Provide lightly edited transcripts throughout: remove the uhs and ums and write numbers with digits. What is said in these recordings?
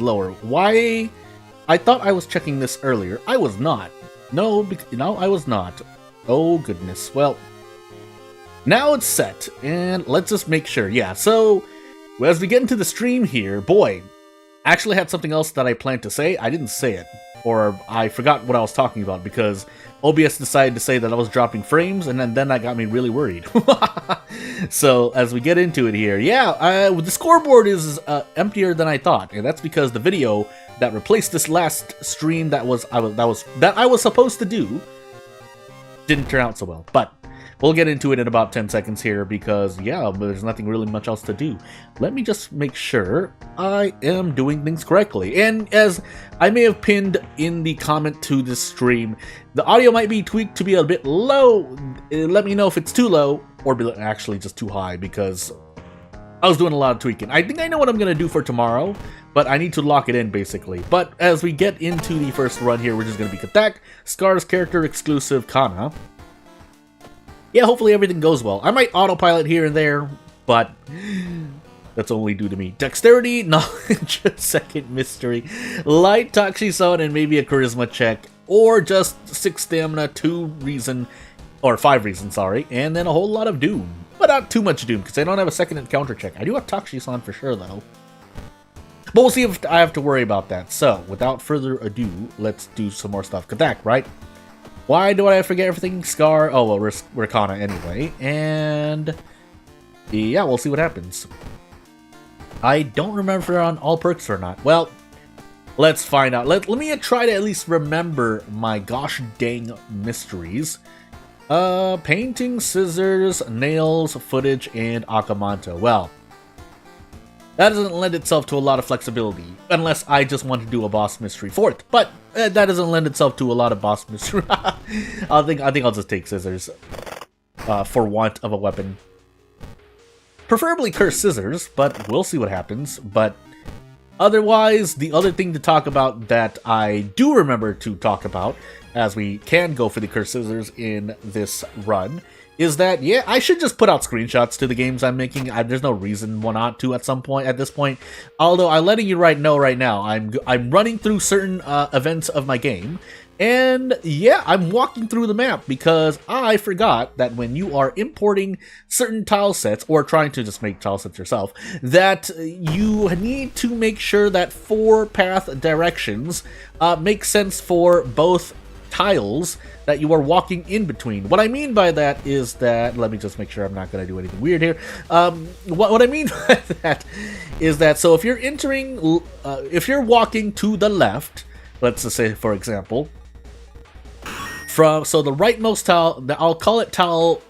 lower. Why? I thought I was checking this earlier. I was not. No, I was not. Oh, goodness. Well, now it's set, and let's just make sure. Yeah, so as we get into the stream here, boy, I actually had something else that I planned to say. I didn't say it, or I forgot what I was talking about because OBS decided to say that I was dropping frames, and then that got me really worried. So as we get into it here, yeah, the scoreboard is emptier than I thought, and that's because the video that replaced this last stream that I was supposed to do didn't turn out so well. But we'll get into it in about 10 seconds here because, yeah, there's nothing really much else to do. Let me just make sure I am doing things correctly. And as I may have pinned in the comment to this stream, the audio might be tweaked to be a bit low. Let me know if it's too low or actually just too high because I was doing a lot of tweaking. I think I know what I'm going to do for tomorrow, but I need to lock it in, basically. But as we get into the first run here, which is going to be Katak, Scar's character exclusive Kana. Yeah, hopefully everything goes well. I might autopilot here and there, but that's only due to me. Dexterity, knowledge, second mystery, light Takshisan, and maybe a charisma check, or just 6 stamina, 2 reason, or 5 reason, sorry, and then a whole lot of doom. But not too much doom, because I don't have a second encounter check. I do have Takshisan for sure, though. But we'll see if I have to worry about that. So, without further ado, let's do some more stuff. Katak, right? Why do I forget everything? Scar? Oh, well, we're Kana anyway. And yeah, we'll see what happens. I don't remember if they're on all perks or not. Well, let's find out. Let me try to at least remember my gosh dang mysteries. Painting, scissors, nails, footage, and Akamanto. Well, that doesn't lend itself to a lot of flexibility, unless I just want to do a boss mystery fourth. But that doesn't lend itself to a lot of boss mystery. I think I'll just take scissors, for want of a weapon. Preferably cursed scissors, but we'll see what happens. But otherwise, the other thing to talk about that I do remember to talk about, as we can go for the cursed scissors in this run, is that, yeah, I should just put out screenshots to the games I'm making. There's no reason why not to at this point. Although I'm letting you know right now, I'm running through certain events of my game, and yeah, I'm walking through the map because I forgot that when you are importing certain tile sets, or trying to just make tile sets yourself, that you need to make sure that 4 path directions make sense for both tiles that you are walking in between. What I mean by that is that, let me just make sure I'm not going to do anything weird here. What I mean by that is that, so if you're if you're walking to the left, let's just say, for example, so the rightmost tile, I'll call it tile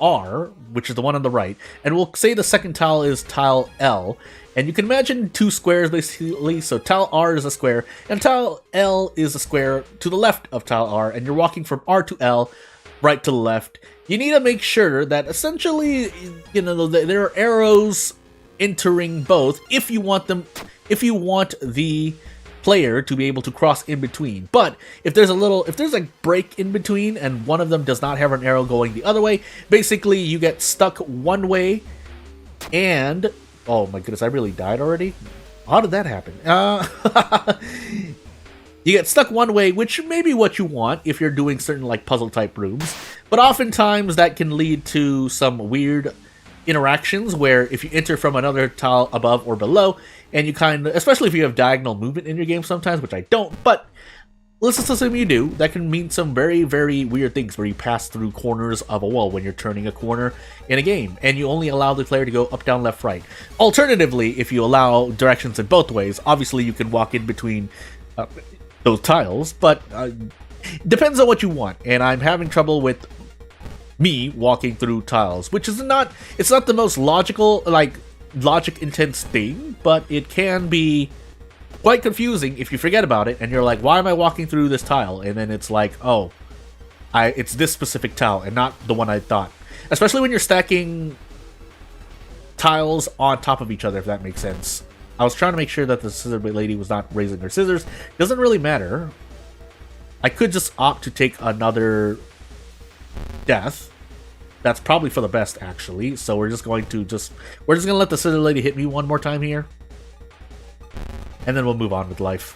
R, which is the one on the right, and we'll say the second tile is tile L. And you can imagine 2 squares, basically. So tile R is a square, and tile L is a square to the left of tile R, and you're walking from R to L, right to left. You need to make sure that essentially, you know, there are arrows entering both if you want the player to be able to cross in between. But if there's a break in between and one of them does not have an arrow going the other way, basically you get stuck one way. And oh my goodness, I really died already? How did that happen? You get stuck one way, which may be what you want if you're doing certain like puzzle type rooms, but oftentimes that can lead to some weird interactions where if you enter from another tile above or below, and you especially if you have diagonal movement in your game sometimes, which I don't, but let's assume you do, that can mean some very, very weird things where you pass through corners of a wall when you're turning a corner in a game, and you only allow the player to go up, down, left, right. Alternatively, if you allow directions in both ways, obviously you can walk in between those tiles, but depends on what you want, and I'm having trouble with me walking through tiles, which is it's not the most logical, logic intense thing, but it can be quite confusing if you forget about it and you're like, why am I walking through this tile? And then it's like, oh, it's this specific tile and not the one I thought. Especially when you're stacking tiles on top of each other, if that makes sense. I was trying to make sure that the scissor lady was not raising her scissors. Doesn't really matter. I could just opt to take another death. That's probably for the best, actually. So we're just going to let the scissor lady hit me one more time here. and then we'll move on with life.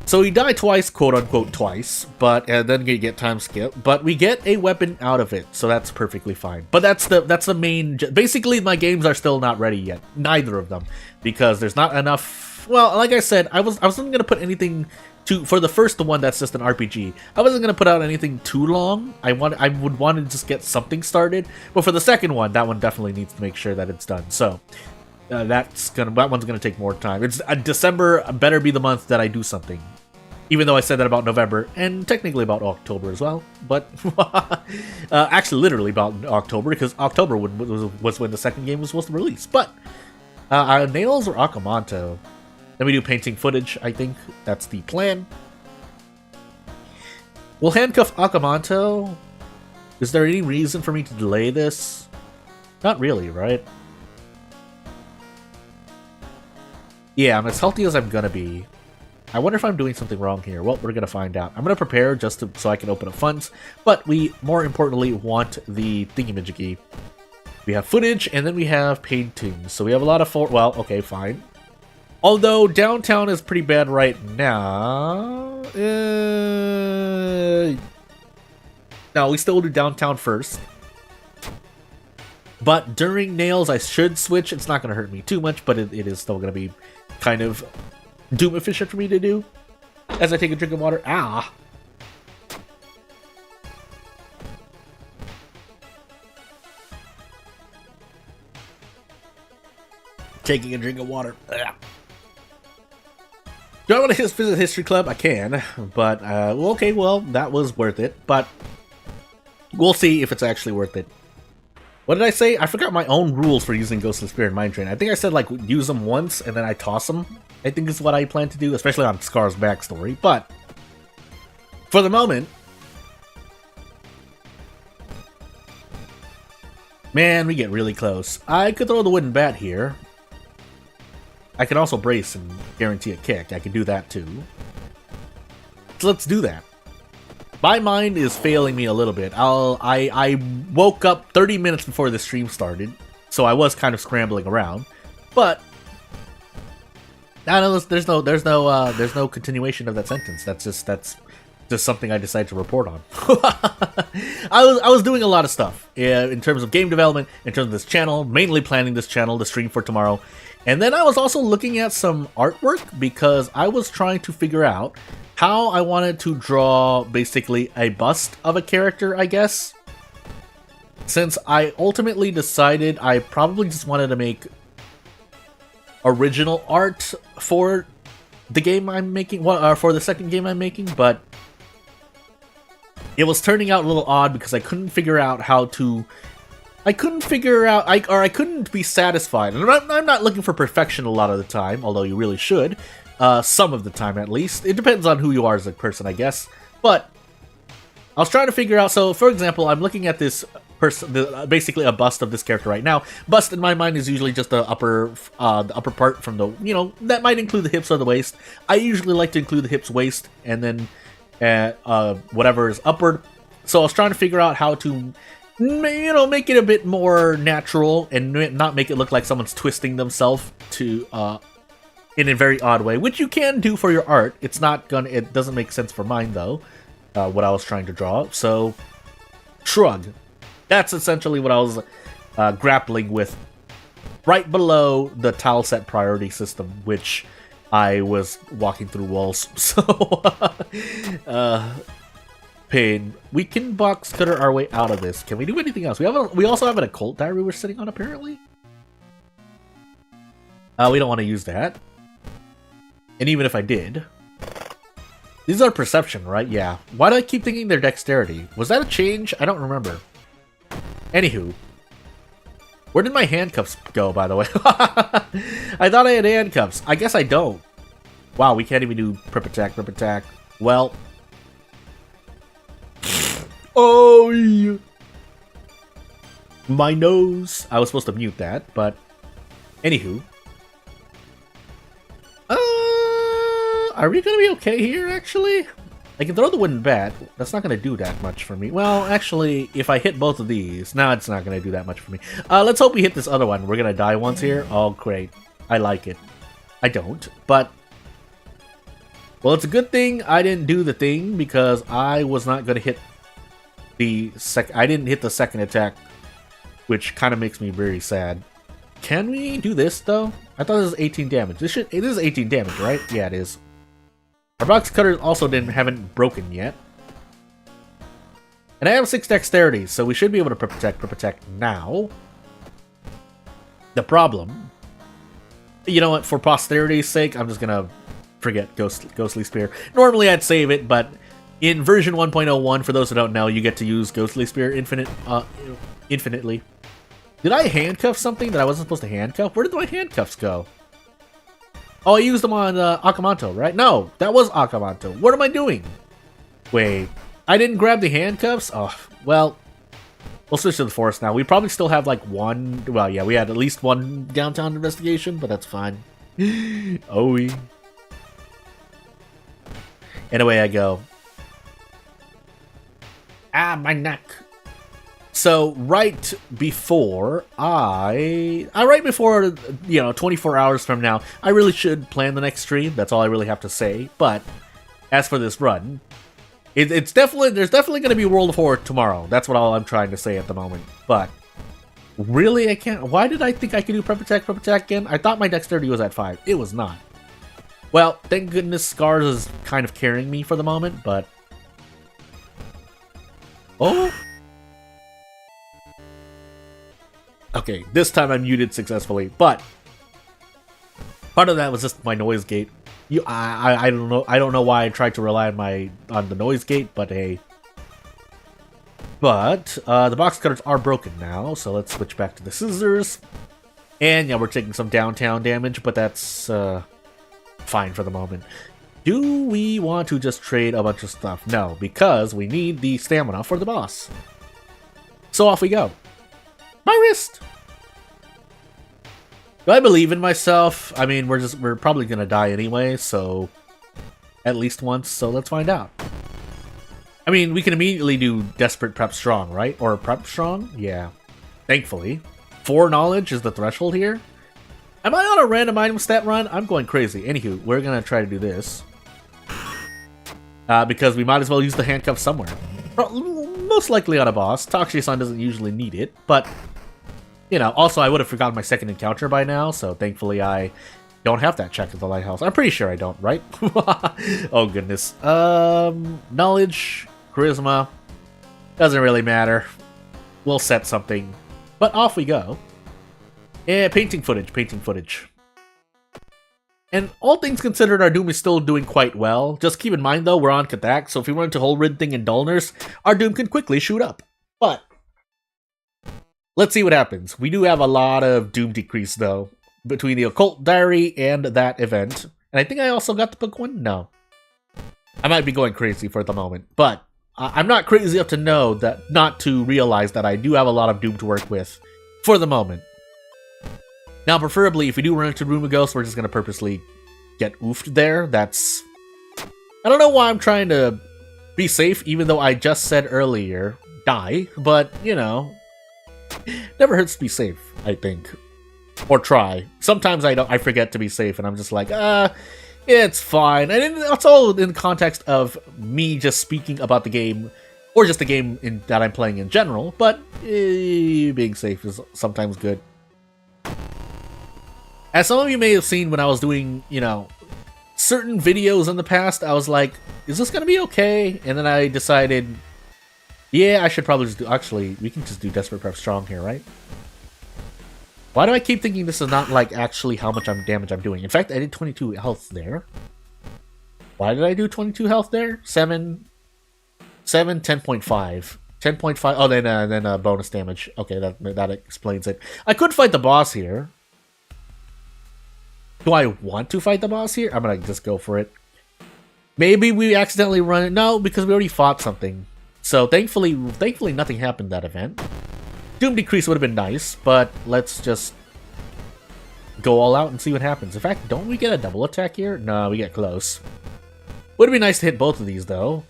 So we die twice, quote-unquote twice, and then you get time skip, but we get a weapon out of it, so that's perfectly fine. But that's the main... Basically, my games are still not ready yet. Neither of them. Because there's not enough... Well, like I said, I wasn't going to put anything for the first one that's just an RPG. I wasn't going to put out anything too long. I would want to just get something started. But for the second one, that one definitely needs to make sure that it's done. So... that one's gonna take more time. It's December better be the month that I do something. Even though I said that about November, and technically about October as well. But, actually literally about October, because October was when the second game was supposed to release. But, Nails or Akamanto? Then we do painting footage, I think. That's the plan. We'll handcuff Akamanto. Is there any reason for me to delay this? Not really, right? Yeah, I'm as healthy as I'm gonna be. I wonder if I'm doing something wrong here. Well, we're gonna find out. I'm gonna prepare just so I can open up funds, but we, more importantly, want the thingamajiggy. We have footage, and then we have paintings. So we have a lot of well, okay, fine. Although, downtown is pretty bad right now. No, we still do downtown first. But during Nails, I should switch. It's not gonna hurt me too much, but it is still gonna be kind of doom efficient for me to do as I take a drink of water. Ah! Taking a drink of water. Ugh. Do I want to visit History Club? I can, but, okay, well, that was worth it, but we'll see if it's actually worth it. What did I say? I forgot my own rules for using Ghost of the Spirit and Mind Train. I think I said, like, use them once, and then I toss them. I think is what I plan to do, especially on Scar's backstory. But, for the moment... Man, we get really close. I could throw the wooden bat here. I can also brace and guarantee a kick. I can do that, too. So let's do that. My mind is failing me a little bit. I woke up 30 minutes before the stream started, so I was kind of scrambling around. But I know there's no continuation of that sentence. That's just something I decided to report on. I was doing a lot of stuff in terms of game development, in terms of this channel, mainly planning this channel, the stream for tomorrow. And then I was also looking at some artwork because I was trying to figure out how I wanted to draw basically a bust of a character, I guess. Since I ultimately decided I probably just wanted to make original art for the game I'm making, for the second game I'm making, but it was turning out a little odd because I couldn't figure out how to... I couldn't be satisfied. And I'm not looking for perfection a lot of the time, although you really should. Some of the time, at least. It depends on who you are as a person, I guess. But I was trying to figure out... So, for example, I'm looking at this person, basically a bust of this character right now. Bust, in my mind, is usually just the upper part from the... You know, that might include the hips or the waist. I usually like to include the hips, waist, and then whatever is upward. So I was trying to figure out how to... You know, make it a bit more natural and not make it look like someone's twisting themselves to in a very odd way, which you can do for your art. It doesn't make sense for mine though. What I was trying to draw. So, shrug. That's essentially what I was grappling with, right below the tile set priority system, which I was walking through walls. So, pain. We can box cutter our way out of this. Can we do anything else? We also have an occult diary we're sitting on, apparently. We don't want to use that. And even if I did... These are perception, right? Yeah. Why do I keep thinking they're dexterity? Was that a change? I don't remember. Anywho. Where did my handcuffs go, by the way? I thought I had handcuffs. I guess I don't. Wow, we can't even do prep attack. Well... Oh, yeah. My nose. I was supposed to mute that, but anywho. Are we gonna be okay here, actually? I can throw the wooden bat. That's not gonna do that much for me. Well, actually, if I hit both of these, no, it's not gonna do that much for me. Let's hope we hit this other one. We're gonna die once here. Oh, great. I like it. I don't, but... Well, it's a good thing I didn't do the thing, because I was not going to hit the I didn't hit the second attack, which kind of makes me very sad. Can we do this, though? I thought this was 18 damage. It is 18 damage, right? Yeah, it is. Our box cutters also haven't broken yet. And I have 6 dexterity, so we should be able to protect now. The problem... You know what, for posterity's sake, I'm just gonna forget Ghostly Spear. Normally I'd save it, but in version 1.01, for those who don't know, you get to use Ghostly Spear infinitely. Did I handcuff something that I wasn't supposed to handcuff? Where did my handcuffs go? Oh, I used them on Akamanto, right? No, that was Akamanto. What am I doing? Wait, I didn't grab the handcuffs? Oh, well, we'll switch to the forest now. We probably still have like one... Well, yeah, we had at least one downtown investigation, but that's fine. Oh, and away I go. Ah, my neck. So, right before, right before, 24 hours from now, I really should plan the next stream. That's all I really have to say. But, as for this run, there's definitely going to be World of Horror tomorrow. That's what all I'm trying to say at the moment. But, really, I can't. Why did I think I could do Prep Attack again? I thought my Dexterity was at 5. It was not. Well, thank goodness Scars is kind of carrying me for the moment, but... Oh! Okay, this time I muted successfully, but part of that was just my noise gate. I don't know. I don't know why I tried to rely on the noise gate, but hey. But the box cutters are broken now, so let's switch back to the scissors. And yeah, we're taking some downtown damage, but that's fine for the moment. Do we want to just trade a bunch of stuff? No, because we need the stamina for the boss. So off we go. My wrist! Do I believe in myself? I mean, we're probably gonna die anyway, so at least once, so let's find out. I mean, we can immediately do Desperate Prep Strong, right? Or Prep Strong? Yeah. Thankfully. 4 knowledge is the threshold here. Am I on a random item stat run? I'm going crazy. Anywho, we're gonna try to do this. Because we might as well use the handcuff somewhere. Most likely on a boss. Takshi-san doesn't usually need it, but... also I would have forgotten my second encounter by now, so thankfully I don't have that check at the lighthouse. I'm pretty sure I don't, right? Oh goodness. Knowledge, charisma, doesn't really matter. We'll set something. But off we go. Yeah, painting footage. And all things considered, our Doom is still doing quite well. Just keep in mind though, we're on Kadak, so if we run into Whole Rid Thing and Dullness, our Doom can quickly shoot up. But let's see what happens. We do have a lot of Doom decrease, though, between the Occult Diary and that event. And I think I also got the book one? No. I might be going crazy for the moment, but I'm not crazy enough to know that, not to realize that I do have a lot of Doom to work with for the moment. Now, preferably, if we do run into Room of Ghosts, we're just going to purposely get oofed there. That's... I don't know why I'm trying to be safe, even though I just said earlier, die, but, never hurts to be safe, I think. Or try. Sometimes I forget to be safe, and I'm just like, it's fine. And it's all in the context of me just speaking about the game, or just the game that I'm playing in general, but being safe is sometimes good. As some of you may have seen when I was doing, certain videos in the past, I was like, is this gonna be okay? And then I decided... Yeah, I should probably just do... Actually, we can just do Desperate Prep Strong here, right? Why do I keep thinking this is not, actually how much damage I'm doing? In fact, I did 22 health there. Why did I do 22 health there? 7, 10.5. 10.5... Oh, then bonus damage. Okay, that explains it. I could fight the boss here. Do I want to fight the boss here? I'm gonna just go for it. Maybe we accidentally run it. No, because we already fought something. So thankfully nothing happened that event. Doom decrease would have been nice, but let's just go all out and see what happens. In fact, don't we get a double attack here? No, we get close. Would be nice to hit both of these though.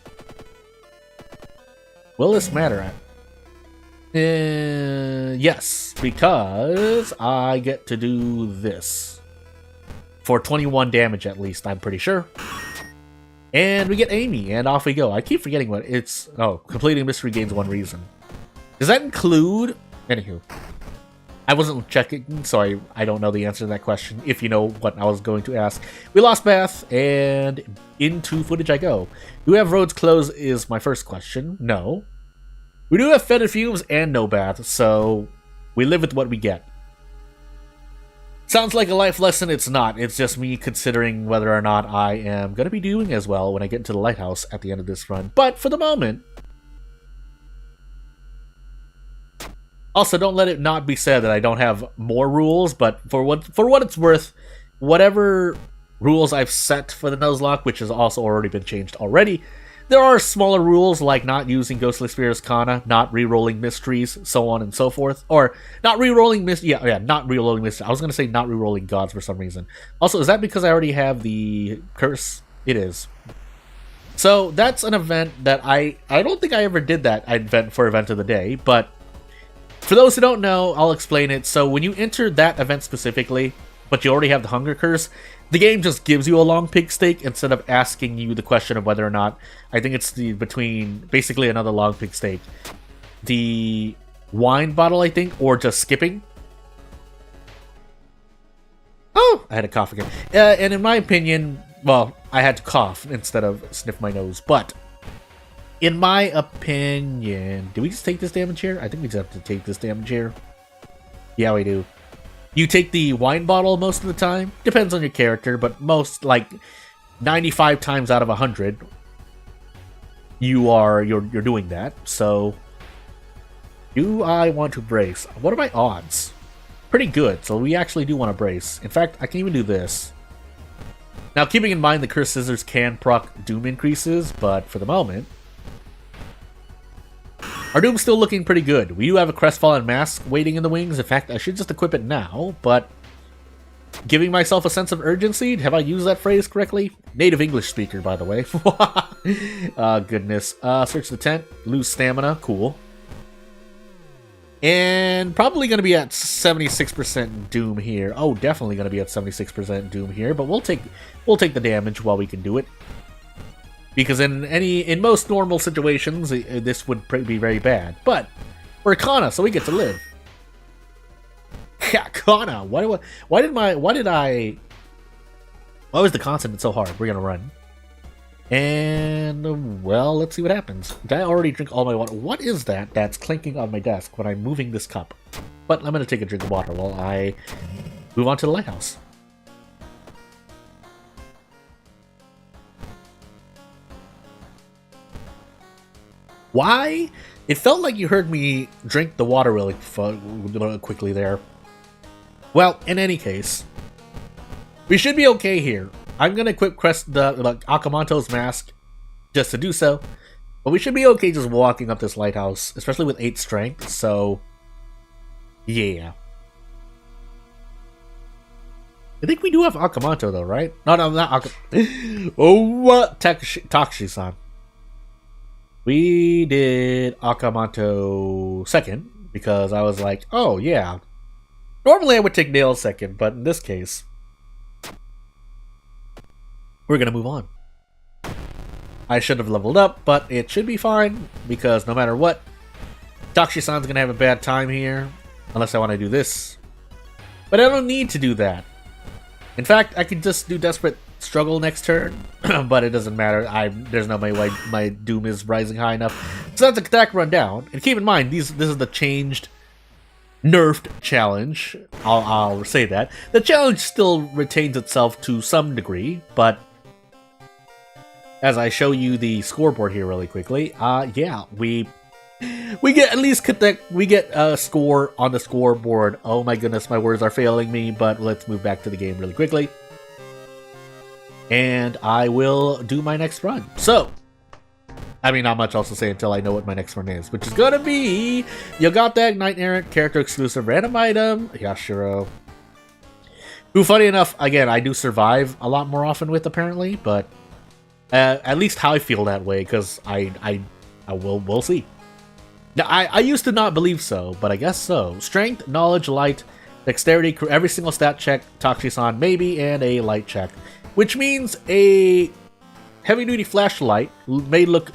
Will this matter? Yes, because I get to do this. For 21 damage at least, I'm pretty sure. And we get Amy, and off we go. I keep forgetting what it's... Oh, completing mystery gains 1 reason. Does that include... Anywho. I wasn't checking, so I don't know the answer to that question, if you know what I was going to ask. We lost Beth, and into footage I go. Do we have roads closed is my first question. No. We do have fetid fumes and no bath, so we live with what we get. Sounds like a life lesson. It's not. It's just me considering whether or not I am going to be doing as well when I get into the lighthouse at the end of this run. But for the moment... Also, don't let it not be said that I don't have more rules, but for what it's worth, whatever rules I've set for the Nuzlocke, which has also already been changed already, there are smaller rules like not using Ghostly Spheres Kana, not re-rolling mysteries, so on and so forth. Or not re-rolling not re-rolling mysteries. I was going to say not re-rolling gods for some reason. Also, is that because I already have the curse? It is. So that's an event that I don't think I ever did that event for Event of the Day, but for those who don't know, I'll explain it. So when you enter that event specifically, but you already have the Hunger Curse, the game just gives you a long pig steak instead of asking you the question of whether or not... I think it's basically another long pig steak. The wine bottle, I think, or just skipping. Oh! I had a cough again. And in my opinion, well, I had to cough instead of sniff my nose, but... In my opinion... Do we just take this damage here? I think we just have to take this damage here. Yeah, we do. You take the wine bottle most of the time. Depends on your character, but most, like, 95 times out of 100, you're doing that. So, do I want to brace? What are my odds? Pretty good, so we actually do want to brace. In fact, I can even do this. Now, keeping in mind the Cursed Scissors can proc Doom increases, but for the moment... Our Doom's still looking pretty good. We do have a Crestfallen Mask waiting in the wings. In fact, I should just equip it now, but... Giving myself a sense of urgency? Have I used that phrase correctly? Native English speaker, by the way. Goodness. Search the tent. Lose stamina. Cool. And probably going to be at 76% Doom here. Oh, definitely going to be at 76% Doom here, but we'll take the damage while we can do it. Because in most normal situations, this would be very bad. But we're Kana, so we get to live. Yeah, Kana. Why was the consonant so hard? We're gonna run. And well, let's see what happens. Did I already drink all my water? What is that that's clinking on my desk when I'm moving this cup? But I'm gonna take a drink of water while I move on to the lighthouse. Why? It felt like you heard me drink the water really quickly there. Well, in any case, we should be okay here. I'm going to equip Akamanto's mask just to do so. But we should be okay just walking up this lighthouse, especially with 8 strength, so... Yeah. I think we do have Akamanto though, right? No, not Akamanto. Oh, Takashi-san. We did Akamanto second, because I was like, oh yeah. Normally I would take Nail second, but in this case, we're gonna move on. I should have leveled up, but it should be fine, because no matter what, Takashi-san's gonna have a bad time here, unless I want to do this. But I don't need to do that. In fact, I could just do Desperate Struggle next turn, but it doesn't matter. There's no way my Doom is rising high enough. So that's attack run down. And keep in mind, this is the changed, nerfed challenge. I'll say that. The challenge still retains itself to some degree, but as I show you the scoreboard here really quickly, yeah, we get at least we get a score on the scoreboard. Oh my goodness, my words are failing me, but let's move back to the game really quickly. And I will do my next run. So, I mean, not much else to say until I know what my next one is, which is gonna be Yogata Knight Errant character exclusive random item, Yashiro. Who, funny enough, again, I do survive a lot more often with apparently, but at least how I feel that way, because we'll see. Now, I used to not believe so, but I guess so. Strength, knowledge, light, Dexterity, every single stat check, Toxicon maybe, and a light check. Which means a heavy-duty flashlight may look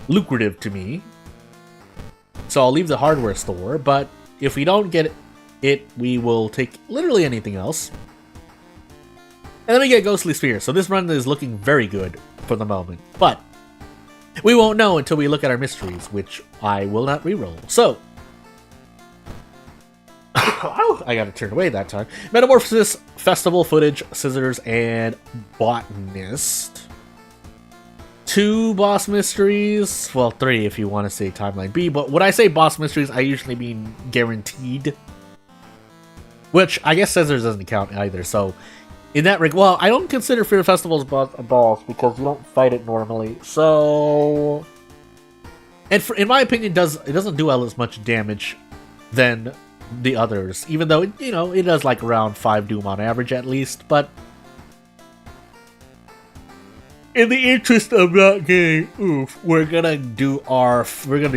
lucrative to me. So I'll leave the hardware store, but if we don't get it, we will take literally anything else. And then we get Ghostly Sphere, so this run is looking very good for the moment. But we won't know until we look at our mysteries, which I will not reroll. So, I gotta turn away that time. Metamorphosis, Festival Footage, Scissors, and Botanist. 2 boss mysteries. Well, 3 if you want to say Timeline B. But when I say boss mysteries, I usually mean guaranteed. Which, I guess Scissors doesn't count either, so... In that well, I don't consider Fear Festival's boss because you don't fight it normally. So... And in my opinion, it doesn't do as much damage than the others. Even though, it does like around 5 Doom on average at least. But... in the interest of not getting we're gonna do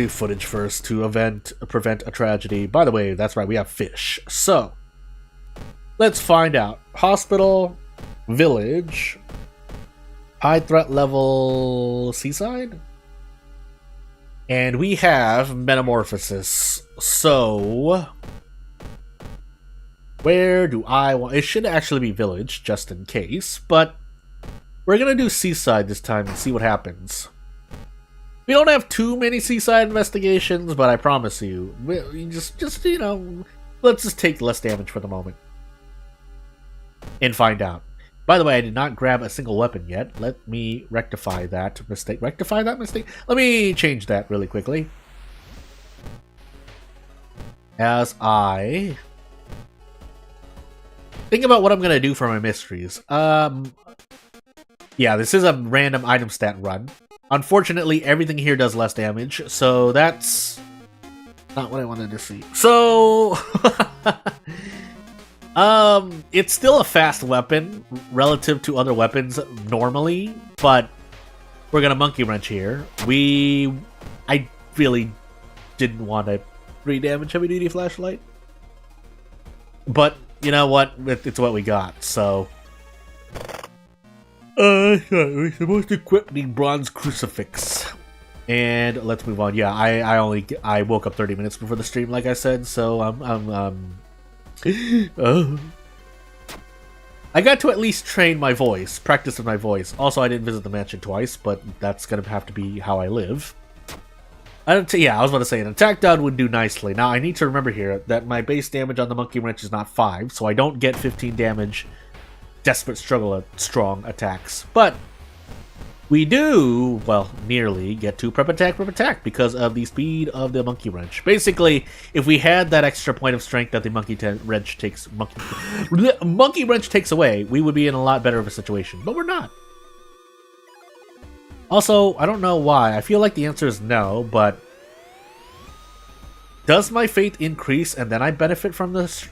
footage first to prevent a tragedy. By the way, that's right, we have fish. So... let's find out. Hospital, village, high threat level, seaside, and we have metamorphosis. So, where do I want? It should actually be village, just in case. But we're gonna do seaside this time and see what happens. We don't have too many seaside investigations, but I promise you, just let's just take less damage for the moment. And find out. By the way, I did not grab a single weapon yet. Let me rectify that mistake. Let me change that really quickly. As I think about what I'm going to do for my mysteries. Yeah, this is a random item stat run. Unfortunately, everything here does less damage, so that's not what I wanted to see. So... it's still a fast weapon relative to other weapons normally, but we're gonna monkey wrench here. I really didn't want a 3 damage heavy duty flashlight, but you know what? It's what we got. So, we're supposed to equip the bronze crucifix, and let's move on. Yeah, I woke up 30 minutes before the stream, like I said, so I got to at least train my voice, practice with my voice. Also, I didn't visit the mansion twice, but that's gonna have to be how I live. I was about to say, an attack dot would do nicely. Now, I need to remember here that my base damage on the monkey wrench is not 5, so I don't get 15 damage desperate struggle at strong attacks. But we do, well, nearly get to prep attack because of the speed of the monkey wrench. Basically, if we had that extra point of strength that the monkey wrench takes away, we would be in a lot better of a situation. But we're not. Also, I don't know why. I feel like the answer is no, but does my faith increase and then I benefit from this?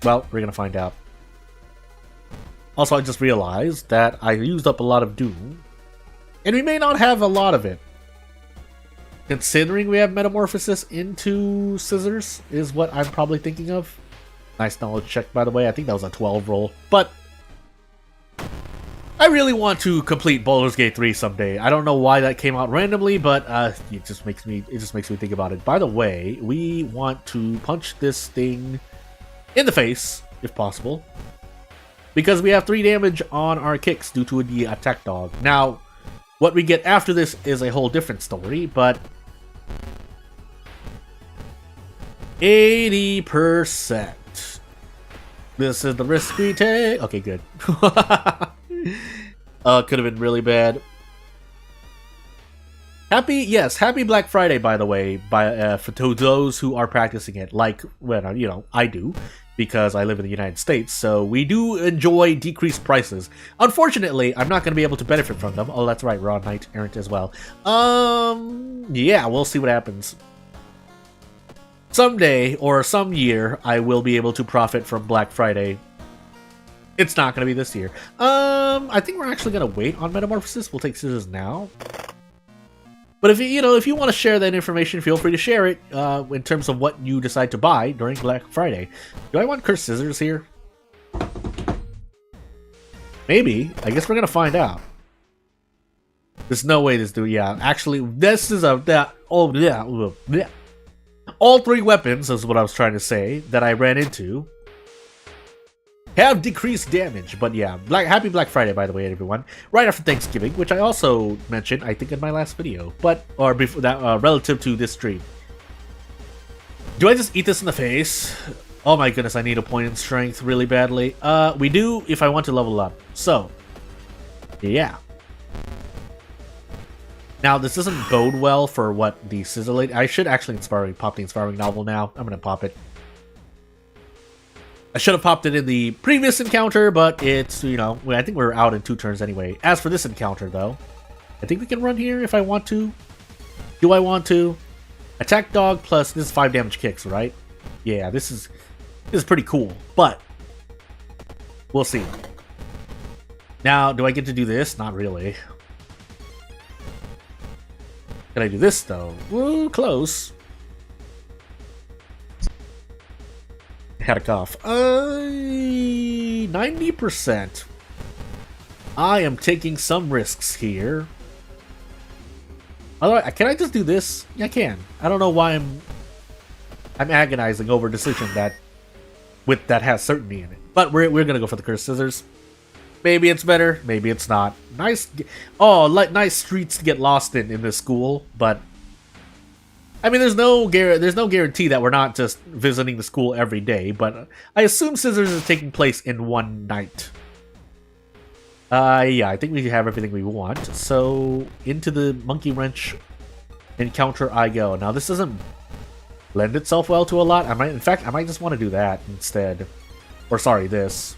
Well, we're gonna find out. Also, I just realized that I used up a lot of Doom, and we may not have a lot of it. Considering we have Metamorphosis into Scissors, is what I'm probably thinking of. Nice knowledge check, by the way. I think that was a 12 roll, but I really want to complete Baldur's Gate 3 someday. I don't know why that came out randomly, but it just makes me think about it. By the way, we want to punch this thing in the face, if possible, because we have 3 damage on our kicks due to the attack dog. Now, what we get after this is a whole different story, but 80%. This is the risk we take. Okay, good. Could have been really bad. Happy Black Friday, by the way, for those who are practicing it, like, well, I do, because I live in the United States, so we do enjoy decreased prices. Unfortunately, I'm not going to be able to benefit from them. Oh, that's right, we're on Knight Errant as well. Yeah, we'll see what happens. Someday, or some year, I will be able to profit from Black Friday. It's not going to be this year. I think we're actually going to wait on Metamorphosis. We'll take Scissors now. But if if you want to share that information, feel free to share it in terms of what you decide to buy during Black Friday. Do I want cursed scissors here? Maybe. I guess we're gonna find out. There's no way this dude. Yeah, actually, this is all three weapons is what I was trying to say that I ran into have decreased damage. But yeah, happy Black Friday, by the way, everyone. Right after Thanksgiving, which I also mentioned, I think, in my last video, or before that, relative to this stream. Do I just eat this in the face? Oh my goodness, I need a point in strength really badly. We do if I want to level up. So, yeah. Now, this doesn't bode well for what the Scissor Lady... I should actually pop the Inspiring Novel now. I'm gonna pop it. I should have popped it in the previous encounter, but it's, I think we're out in 2 turns anyway. As for this encounter, though, I think we can run here if I want to. Do I want to? Attack dog plus, this is 5 damage kicks, right? Yeah, this is pretty cool, but we'll see. Now, do I get to do this? Not really. Can I do this, though? Ooh, close. Had a cough. 90%. I am taking some risks here. Otherwise, can I just do this? Yeah, I can. I don't know why I'm agonizing over a decision that has certainty in it. But we're gonna go for the cursed scissors. Maybe it's better. Maybe it's not. Nice. Oh, nice streets to get lost in this school, but. I mean, there's no guarantee that we're not just visiting the school every day, but I assume Scissors is taking place in one night. Yeah, I think we have everything we want. So, into the Monkey Wrench encounter I go. Now, this doesn't lend itself well to a lot. In fact, I might just want to do that instead. Or, sorry, this.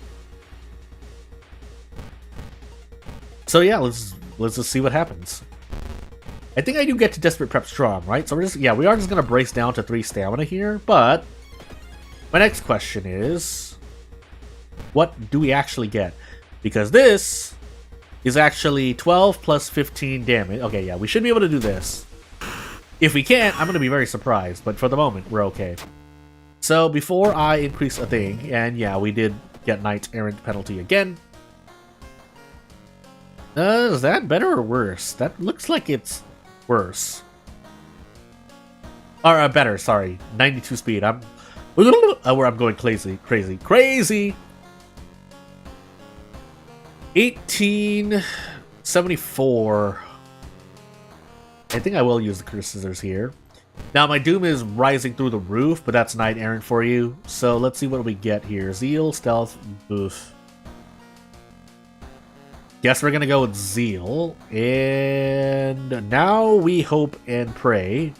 So, yeah, let's just see what happens. I think I do get to Desperate Prep Strong, right? So we are just gonna brace down to 3 stamina here, but my next question is, what do we actually get? Because this is actually 12 plus 15 damage. Okay, yeah, we should be able to do this. If we can't, I'm gonna be very surprised, but for the moment, we're okay. So before I increase a thing, and yeah, we did get Knight Errant penalty again. Is that better or worse? That looks like it's worse. Or better, sorry. 92 speed. I'm going crazy. 1874. I think I will use the cursed scissors here. Now my doom is rising through the roof, but that's Knight Errant for you. So let's see what we get here. Zeal, stealth, boof. Guess we're gonna go with Zeal, and now we hope and pray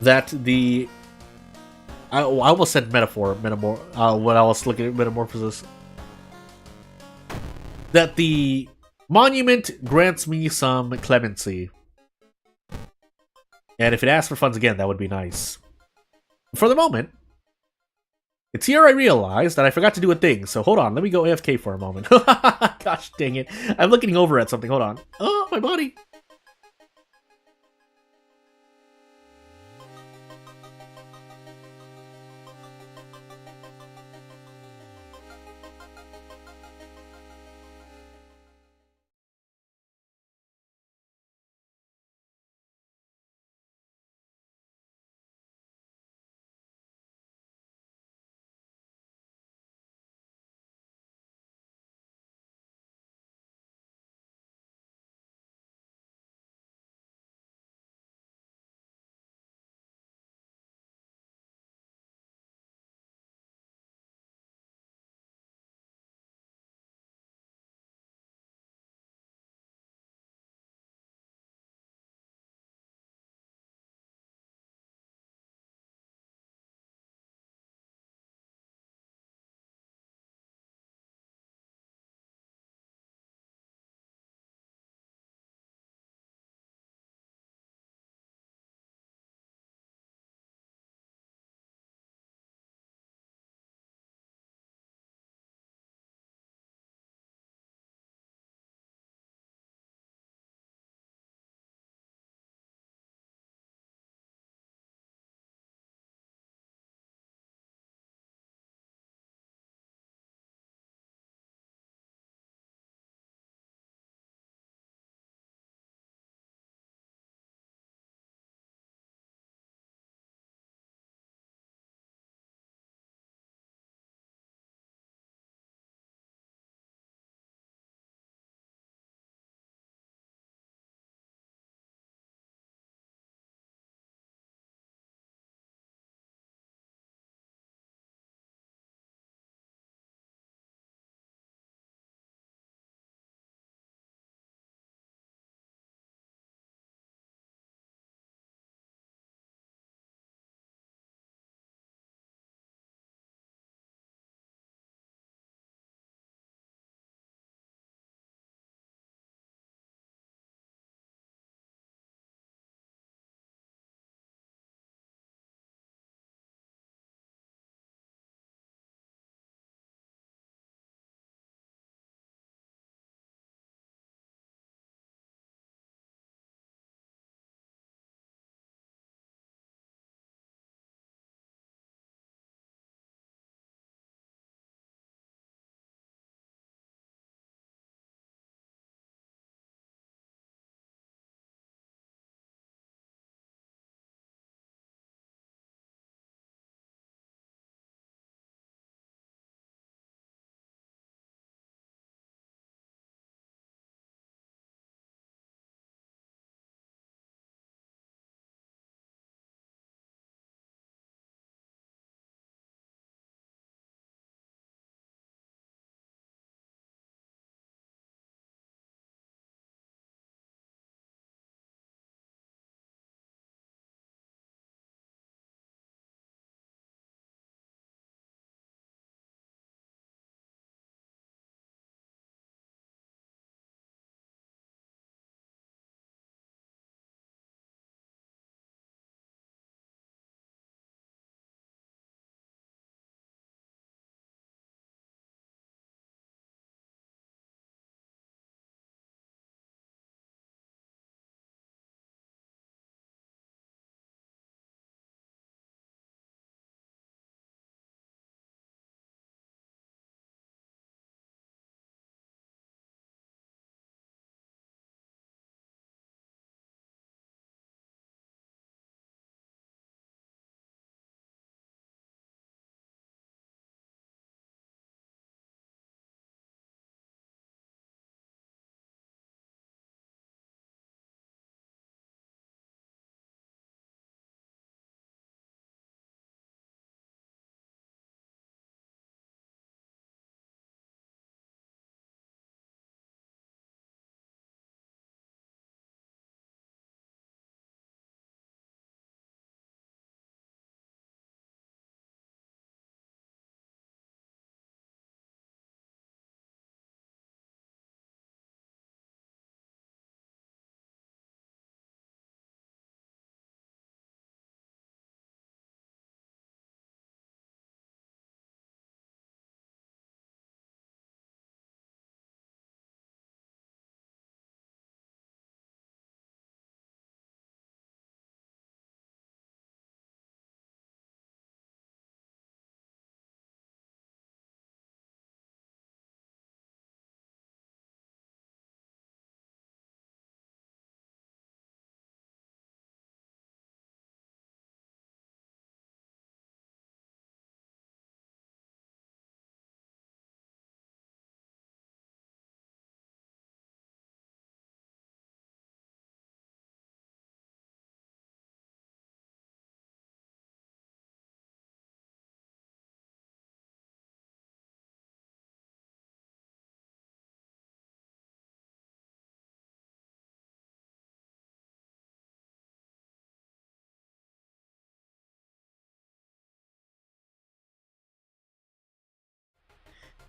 that the I almost said metamorphosis, when I was looking at metamorphosis, that the monument grants me some clemency, and if it asks for funds again, that would be nice. For the moment. It's here I realized that I forgot to do a thing, so hold on, let me go AFK for a moment. Gosh dang it. I'm looking over at something, hold on. Oh, my body.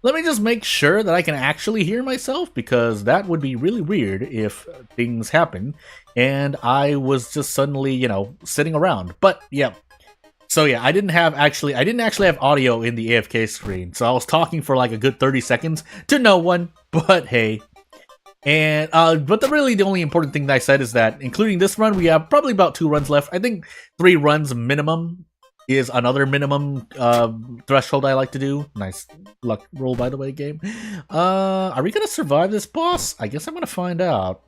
Let me just make sure that I can actually hear myself, because that would be really weird if things happen and I was just suddenly, sitting around. But yeah. So yeah, I didn't actually have audio in the AFK screen. So I was talking for like a good 30 seconds to no one, but hey. And but the only important thing that I said is that including this run, we have probably about 2 runs left. I think 3 runs minimum is another minimum threshold I like to do. Nice luck roll, by the way, game. Are we gonna survive this boss? I guess I'm gonna find out.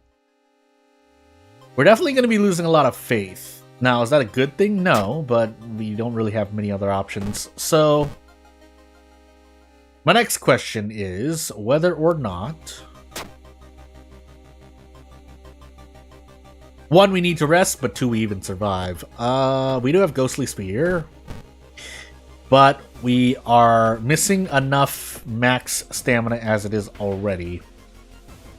We're definitely gonna be losing a lot of faith. Now, is that a good thing? No, but we don't really have many other options. So, my next question is whether or not... 1, we need to rest, but 2, we even survive. We do have Ghostly Spear, but we are missing enough max stamina as it is already.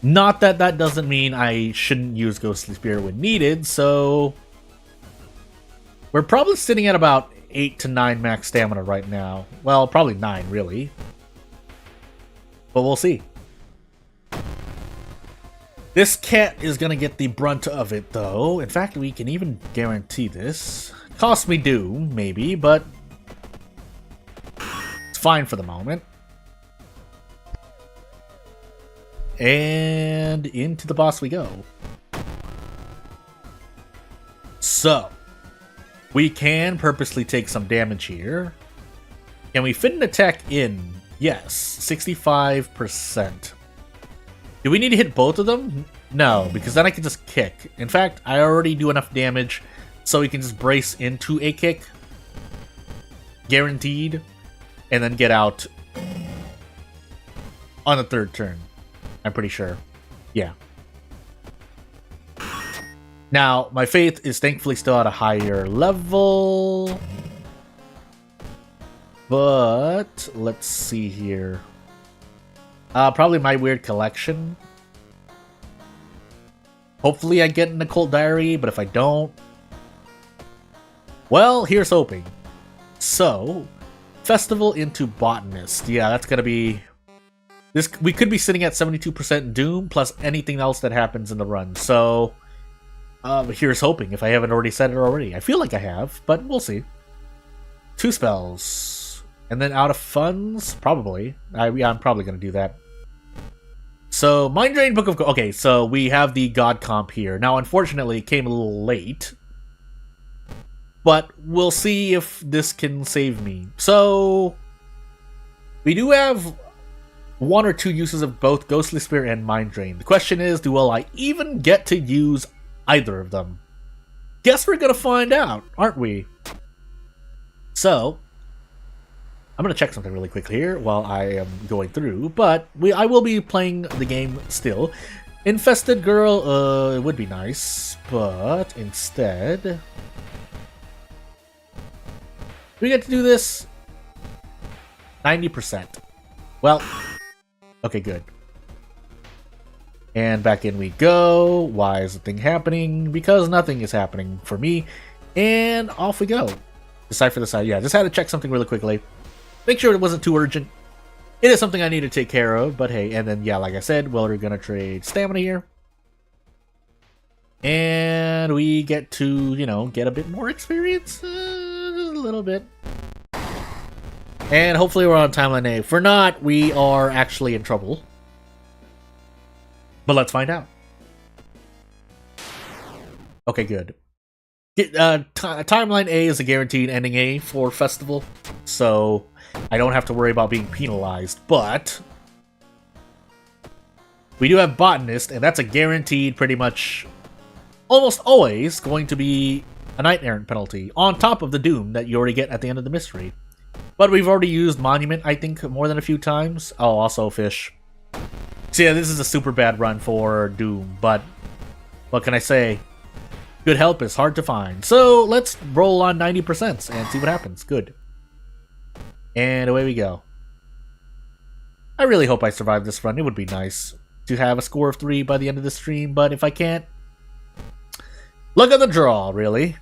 Not that that doesn't mean I shouldn't use Ghostly Spear when needed, so... We're probably sitting at about 8 to 9 max stamina right now. Well, probably 9, really. But we'll see. This cat is gonna get the brunt of it, though. In fact, we can even guarantee this. Cost me doom, maybe, but... it's fine for the moment. And into the boss we go. So, we can purposely take some damage here. Can we fit an attack in? Yes, 65%. Do we need to hit both of them? No, because then I can just kick. In fact, I already do enough damage so we can just brace into a kick. Guaranteed. And then get out on the 3rd turn. I'm pretty sure. Yeah. Now, my faith is thankfully still at a higher level. But, let's see here. Probably my weird collection. Hopefully I get an occult diary, but if I don't... well, here's hoping. So, Festival into Botanist. Yeah, that's gonna be... this. We could be sitting at 72% Doom, plus anything else that happens in the run. So, here's hoping, if I haven't already said it already. I feel like I have, but we'll see. 2 spells. And then out of funds? Probably. Yeah, I'm probably gonna do that. So, Mind Drain, Book of... okay, so we have the God comp here. Now, unfortunately, it came a little late. But we'll see if this can save me. So, we do have 1 or 2 uses of both Ghostly Spear and Mind Drain. The question is, will I even get to use either of them? Guess we're gonna find out, aren't we? So... I'm going to check something really quick here while I am going through, but I will be playing the game still. Infested Girl, it would be nice, but instead... do we get to do this? 90%. Well, okay, good. And back in we go. Why is the thing happening? Because nothing is happening for me. And off we go. Decipher the side. Yeah, just had to check something really quickly. Make sure it wasn't too urgent. It is something I need to take care of, but hey, and then, yeah, like I said, well, we're gonna trade stamina here. And we get to, get a bit more experience. Just a little bit. And hopefully we're on timeline A. If we're not, we are actually in trouble. But let's find out. Okay, good. Timeline A is a guaranteed ending A for Festival, so I don't have to worry about being penalized, but we do have Botanist, and that's a guaranteed, pretty much, almost always going to be a Knight Errant penalty, on top of the Doom that you already get at the end of the mystery. But we've already used Monument, I think, more than a few times. Oh, also Fish. So yeah, this is a super bad run for Doom, but what can I say? Good help is hard to find. So let's roll on 90% and see what happens. Good. And away we go. I really hope I survive this run. It would be nice to have a score of 3 by the end of the stream, but if I can't, look at the draw, really.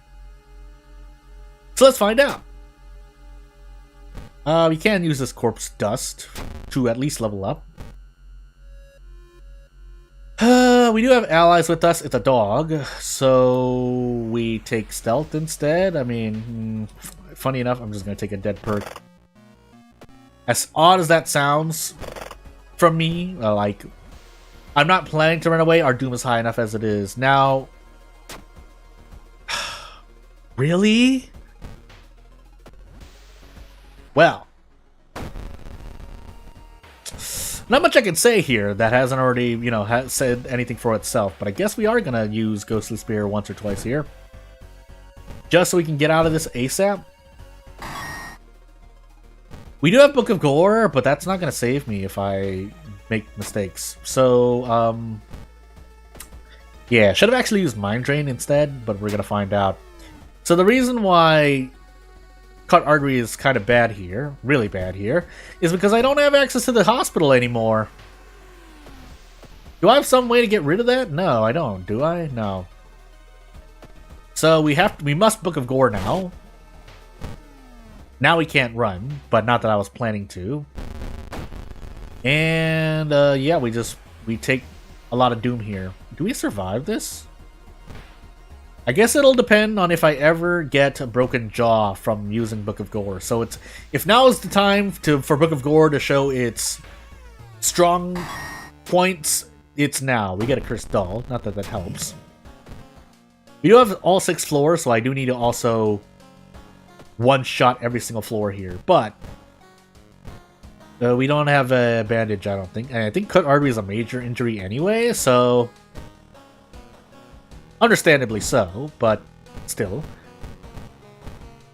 So let's find out. We can use this Corpse Dust. to at least level up. We do have allies with us. It's a dog, so we take stealth instead. I mean, funny enough, I'm just gonna take a dead perk. As odd as that sounds from me, like, I'm not planning to run away. Our doom is high enough as it is. Now, really? Well, not much I can say here that hasn't already, you know, said anything for itself, but I guess we are gonna use Ghostly Spear once or twice here. Just so we can get out of this ASAP. We do have Book of Gore, but that's not gonna save me if I make mistakes. So, yeah, should have actually used Mind Drain instead, but we're gonna find out. So the reason why Cut Artery is kind of bad here, really bad here, is because I don't have access to the hospital anymore. Do I have some way to get rid of that? No, I don't. Do I? No. So we must Book of Gore now. Now we can't run, but not that I was planning to. And yeah, we take a lot of doom here. Do we survive this? I guess it'll depend on if I ever get a broken jaw from using Book of Gore. So if now is the time for Book of Gore to show its strong points, it's now. We get a Cursed Doll. Not that that helps. We do have all 6 floors, so I do need to also one-shot every single floor here. But we don't have a bandage, I don't think. And I think Cut Artery is a major injury anyway, so understandably so, but still.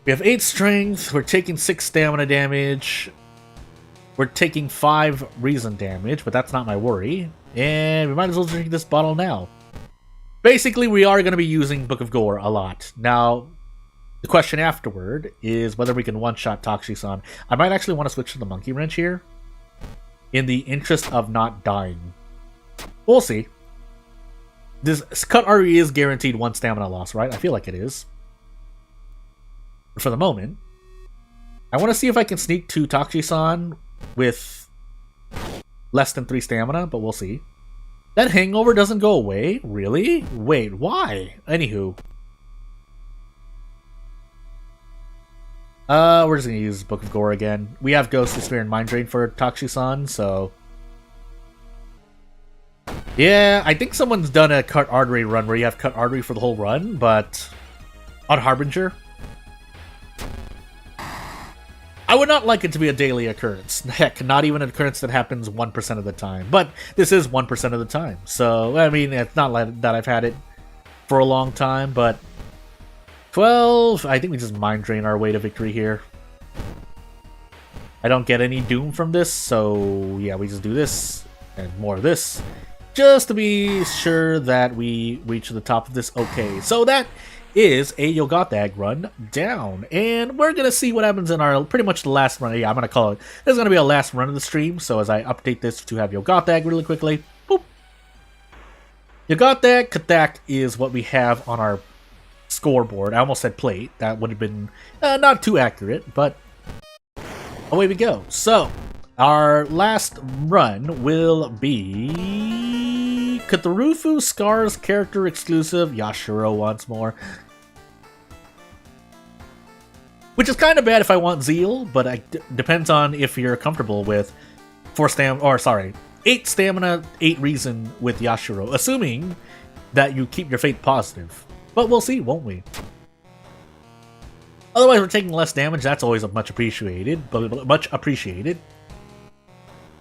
We have 8 strength, we're taking 6 stamina damage, we're taking 5 reason damage, but that's not my worry. And we might as well drink this bottle now. Basically, we are going to be using Book of Gore a lot. Now, the question afterward is whether we can one-shot Toxi-san. I might actually want to switch to the Monkey Wrench here, in the interest of not dying. We'll see. This Cut Artery is guaranteed 1 stamina loss, right? I feel like it is. But for the moment, I want to see if I can sneak to Toxi-san with less than 3 stamina, but we'll see. That hangover doesn't go away? Really? Wait, why? Anywho. We're just gonna use Book of Gore again. We have Ghostly Spear and Mind Drain for Toxi-san, so yeah, I think someone's done a Cut Artery run where you have Cut Artery for the whole run, but on Harbinger, I would not like it to be a daily occurrence. Heck, not even an occurrence that happens 1% of the time. But this is 1% of the time. So, I mean, it's not like that I've had it for a long time, but 12, I think we just Mind Drain our way to victory here. I don't get any doom from this, so yeah, we just do this and more of this, just to be sure that we reach the top of this okay. So that is a Yogatag run down, and we're gonna see what happens in our pretty much the last run. Yeah, I'm gonna call it. This is gonna be a last run of the stream. So as I update this to have Yogatag really quickly, boop. Yogatag Katak is what we have on our scoreboard. I almost said plate. That would have been not too accurate, but away we go. So our last run will be Katarufu Scars character exclusive Yashiro once more. Which is kind of bad if I want Zeal, but it depends on if you're comfortable with 8 stamina, 8 reason with Yashiro, assuming that you keep your fate positive. But we'll see, won't we? Otherwise, we're taking less damage. That's always much appreciated.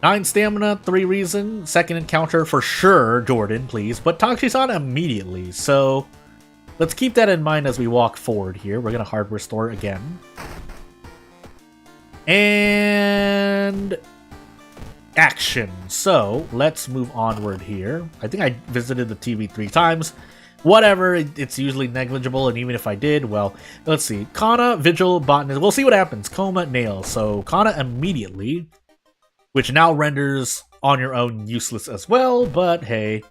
9 stamina, 3 reason. Second encounter for sure, Jordan, please. But Toxi-san immediately. So let's keep that in mind as we walk forward here. We're going to hard restore again. And action. So let's move onward here. I think I visited the TV 3 times. Whatever, it's usually negligible, and even if I did, well, let's see. Kana, Vigil, Botanist. We'll see what happens. Coma, Nail. So Kana immediately, which now renders on your own useless as well, but hey.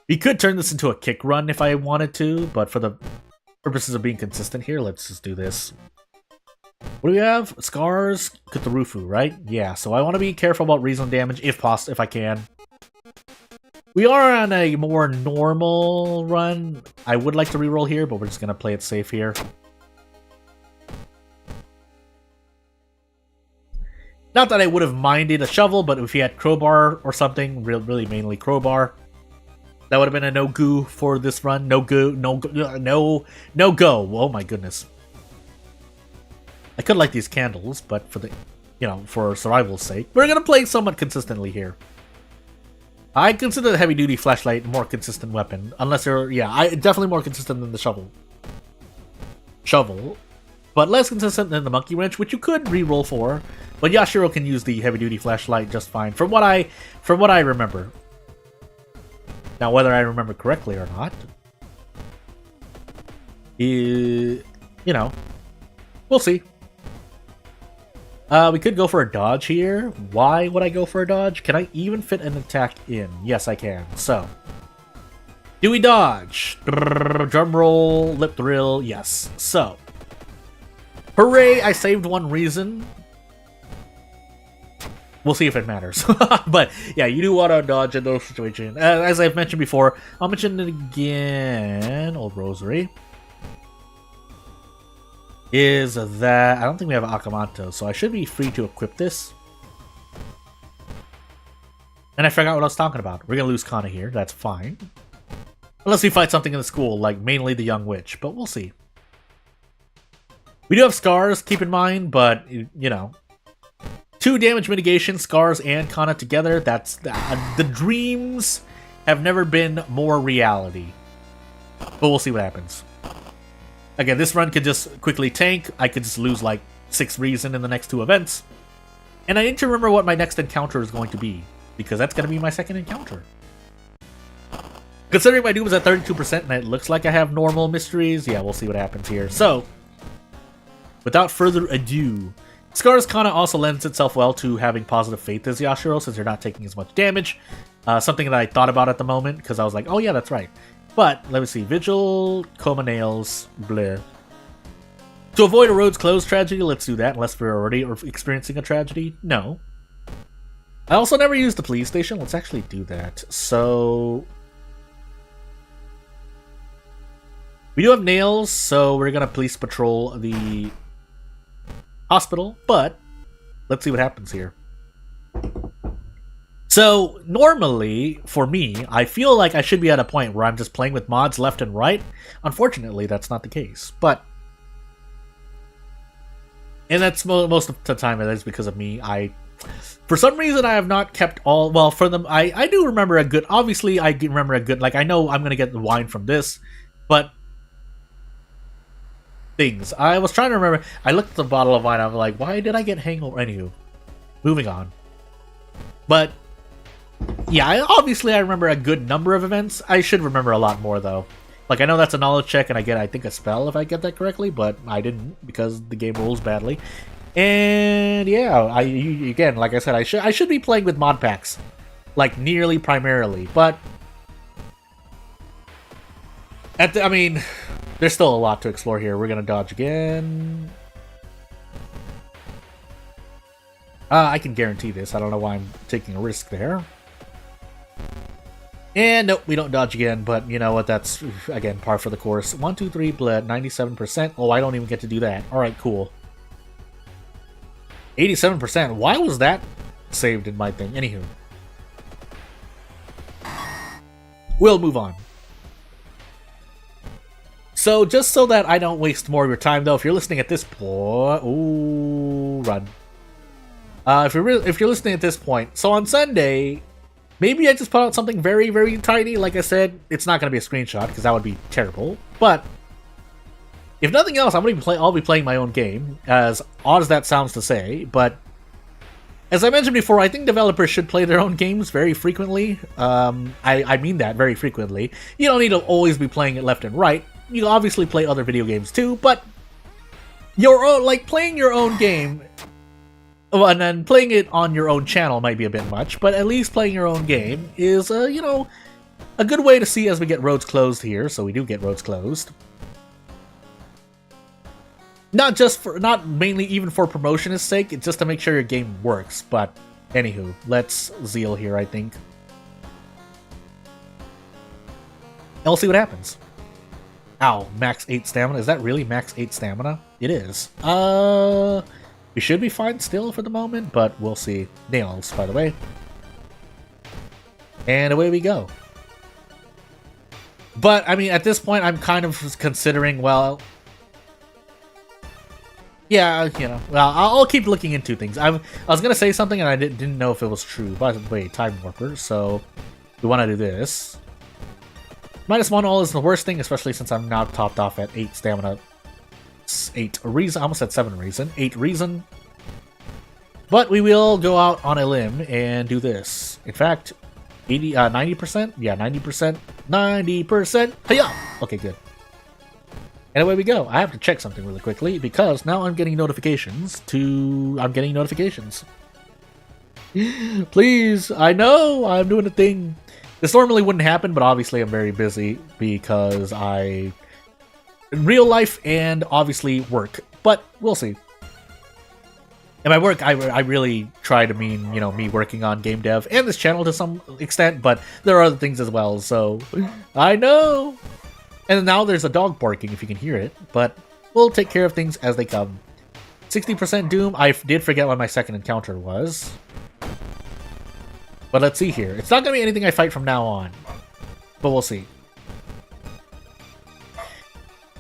We could turn this into a kick run if I wanted to, but for the purposes of being consistent here, let's just do this. What do we have? Scars, Cthulhu, right? Yeah, so I want to be careful about reason damage if possible, if I can. We are on a more normal run. I would like to reroll here, but we're just going to play it safe here. Not that I would have minded a shovel, but if he had crowbar or something, really mainly crowbar, that would have been a no-go for this run. No-go. Oh my goodness. I could light these candles, but for the, for survival's sake, we're going to play somewhat consistently here. I consider the heavy-duty flashlight a more consistent weapon, unless they're, definitely more consistent than the shovel. But less consistent than the monkey wrench, which you could re-roll for. But Yashiro can use the heavy-duty flashlight just fine, from what I remember. Now, whether I remember correctly or not, we'll see. We could go for a dodge here. Why would I go for a dodge? Can I even fit an attack in? Yes, I can. So, do we dodge? Drum roll, lip thrill, yes. So, hooray, I saved one reason. We'll see if it matters. But, yeah, you do want to dodge in those situations. As I've mentioned before, I'll mention it again. Old Rosary. Is that... I don't think we have Akamanto, so I should be free to equip this. And I forgot what I was talking about. We're going to lose Kana here. That's fine. Unless we fight something in the school, like mainly the Young Witch. But we'll see. We do have Scars, keep in mind, but, 2 damage mitigation, Scars and Kana together. That's... the dreams have never been more reality. But we'll see what happens. Again, this run could just quickly tank. I could just lose like 6 reason in the next 2 events. And I need to remember what my next encounter is going to be, because that's going to be my second encounter. Considering my doom is at 32% and it looks like I have normal mysteries, yeah, we'll see what happens here. So, without further ado, Scar's Kana also lends itself well to having positive faith as Yashiro, since you're not taking as much damage. Something that I thought about at the moment, because I was like, oh yeah, that's right. But, let me see. Vigil, Coma Nails, bleh. To avoid a roads closed tragedy, let's do that, unless we're already experiencing a tragedy. No. I also never used the police station. Let's actually do that. So... we do have nails, so we're gonna police patrol the hospital, but let's see what happens here. So, normally, for me, I feel like I should be at a point where I'm just playing with mods left and right. Unfortunately, that's not the case. But, and that's most of the time it is because of me. For some reason, I have not kept all, well, for them, I do remember a good, obviously, I remember a good, like, I know I'm going to get the wine from this, but things. I was trying to remember, I looked at the bottle of wine, I was like, why did I get hangover? Anywho, moving on. But, yeah, obviously I remember a good number of events. I should remember a lot more, though. Like, I know that's a knowledge check, and I get, I think, a spell if I get that correctly, but I didn't, because the game rolls badly. And, yeah, again, like I said, I should be playing with mod packs. Like, nearly primarily, but... I mean, there's still a lot to explore here. We're gonna dodge again. I can guarantee this. I don't know why I'm taking a risk there. And nope, we don't dodge again, but you know what, that's, again, par for the course. 1, 2, 3, bled, 97%. Oh, I don't even get to do that. Alright, cool. 87%. Why was that saved in my thing? Anywho. We'll move on. So, just so that I don't waste more of your time, though, if you're listening at this point... Ooh, run. If you're listening at this point, so on Sunday... Maybe I just put out something very, very tiny. Like I said, it's not going to be a screenshot because that would be terrible. But if nothing else, I'll be playing my own game. As odd as that sounds to say, but as I mentioned before, I think developers should play their own games very frequently. I mean that very frequently. You don't need to always be playing it left and right. You obviously play other video games too, but playing your own game. Well, and then playing it on your own channel might be a bit much, but at least playing your own game is, you know, a good way to see as we get roads closed here. So we do get roads closed. Not mainly even for promotion's sake, it's just to make sure your game works. But anywho, let's Zeal here, I think. And we'll see what happens. Ow, max 8 stamina. Is that really max 8 stamina? It is. We should be fine still for the moment, but we'll see. Nails, by the way. And away we go. But, I mean, at this point, I'm kind of considering, well... Yeah, you know, well, I'll keep looking into things. I was going to say something and I didn't know if it was true. By the way, Time Warper, so we want to do this. -1 all is the worst thing, especially since I'm now topped off at 8 stamina. 8 reason. I almost said 7 reason. 8 reason. But we will go out on a limb and do this. In fact, 90%? Yeah, 90%. 90%! Hiya! Okay, good. And away we go. I have to check something really quickly because now I'm getting notifications I'm getting notifications. Please, I know I'm doing a thing. This normally wouldn't happen, but obviously I'm very busy because in real life and obviously work. But we'll see. And by work, I really try to mean, you know, me working on game dev and this channel to some extent, but there are other things as well, so I know. And now there's a dog barking if you can hear it, but we'll take care of things as they come. 60% Doom. I did forget what my second encounter was. But let's see here. It's not going to be anything I fight from now on. But we'll see.